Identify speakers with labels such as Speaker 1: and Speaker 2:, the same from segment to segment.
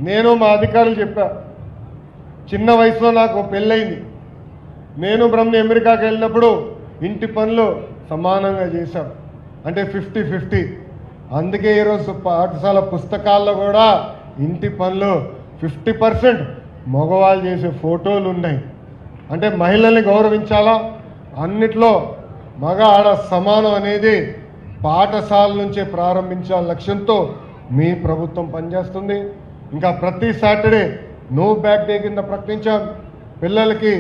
Speaker 1: నేను మా అధికారులు చెప్పా, చిన్న వయసులో నాకు పెళ్ళయింది. నేను బ్రహ్మ అమెరికాకి వెళ్ళినప్పుడు ఇంటి పనులు సమానంగా చేశాం, అంటే 50-50. అందుకే ఈరోజు పాఠశాల పుస్తకాల్లో కూడా ఇంటి పనులు 50% మగవాళ్ళు చేసే ఫోటోలు ఉన్నాయి. అంటే మహిళల్ని గౌరవించాలా, అన్నిట్లో మగ ఆడ సమానం అనేది పాఠశాల నుంచే ప్రారంభించాల లక్ష్యంతో మీ ప్రభుత్వం పనిచేస్తుంది. ఇంకా ప్రతి సాటర్డే నో బ్యాక్ డే కింద ప్రకటించాం. పిల్లలకి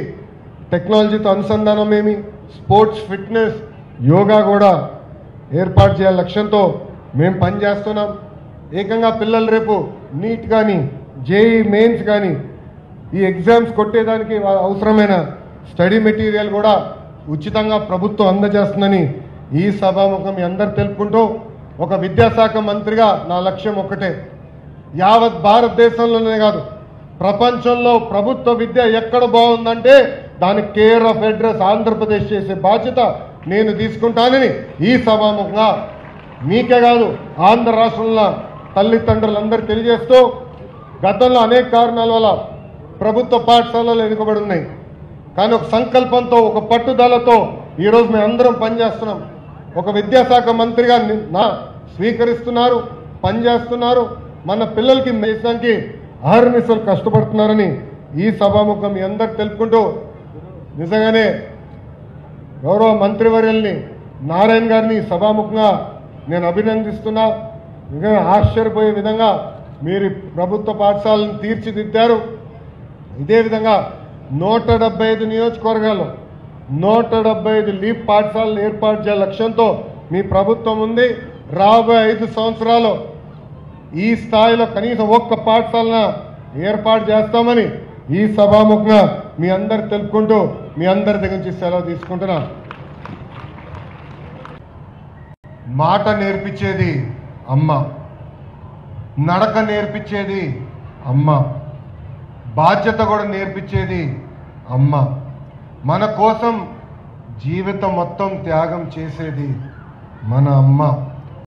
Speaker 1: టెక్నాలజీతో అనుసంధానం ఏమి, స్పోర్ట్స్, ఫిట్నెస్, యోగా కూడా ఏర్పాటు చేయాల లక్ష్యంతో మేము పనిచేస్తున్నాం. ఏకంగా పిల్లలు రేపు నీట్ కానీ జేఈ మెయిన్స్ కానీ ఈ ఎగ్జామ్స్ కొట్టేదానికి అవసరమైన స్టడీ మెటీరియల్ కూడా ఉచితంగా ప్రభుత్వం అందజేస్తుందని ఈ సభాముఖం మీ అందరు తెలుపుకుంటూ, ఒక విద్యాశాఖ మంత్రిగా నా లక్ష్యం ఒక్కటే, యావత్ భారతదేశంలోనే కాదు ప్రపంచంలో ప్రభుత్వ విద్య ఎక్కడ బాగుందంటే దానికి కేర్ ఆఫ్ అడ్రస్ ఆంధ్రప్రదేశ్ చేసే బాధ్యత నేను తీసుకుంటానని ఈ సభాముఖంగా మీకే కాదు ఆంధ్ర రాష్ట్రంలో తల్లిదండ్రులందరూ తెలియజేస్తూ, గతంలో అనేక కారణాల వల్ల ప్రభుత్వ పాఠశాలలు వెనుకబడి ఉన్నాయి. కానీ ఒక సంకల్పంతో, ఒక పట్టుదలతో ఈరోజు మేము అందరం పనిచేస్తున్నాం. ఒక విద్యాశాఖ మంత్రిగా స్వీకరిస్తున్నారు, పనిచేస్తున్నారు. మన పిల్లలకి దేశానికి అహర్నిశలు కష్టపడుతున్నారని ఈ సభాముఖం మీ అందరు తెలుపుకుంటూ, నిజంగానే గౌరవ మంత్రివర్యుల్ని నారాయణ గారిని సభాముఖంగా నేను అభినందిస్తున్నా. నిజంగా ఆశ్చర్యపోయే విధంగా మీరు ప్రభుత్వ పాఠశాలను తీర్చిదిద్దారు. ఇదే విధంగా 175 నియోజకవర్గాల్లో 175 లీప్ పాఠశాలలు ఏర్పాటు చేయాల లక్ష్యంతో మీ ప్రభుత్వం ఉంది. రాబోయే 5 సంవత్సరాలు ఈ స్థాయిలో కనీసం ఒక్క పాఠశాలను ఏర్పాటు చేస్తామని ఈ సభాముఖంగా మీ అందరు తెలుపుకుంటూ మీ అందరి దగ్గర నుంచి సెలవు తీసుకుంటున్నా. మాట నేర్పించేది అమ్మ, నడక నేర్పించేది అమ్మ, బాధ్యత కూడా నేర్పించేది అమ్మ, మన కోసం జీవితం మొత్తం త్యాగం చేసేది మన అమ్మ.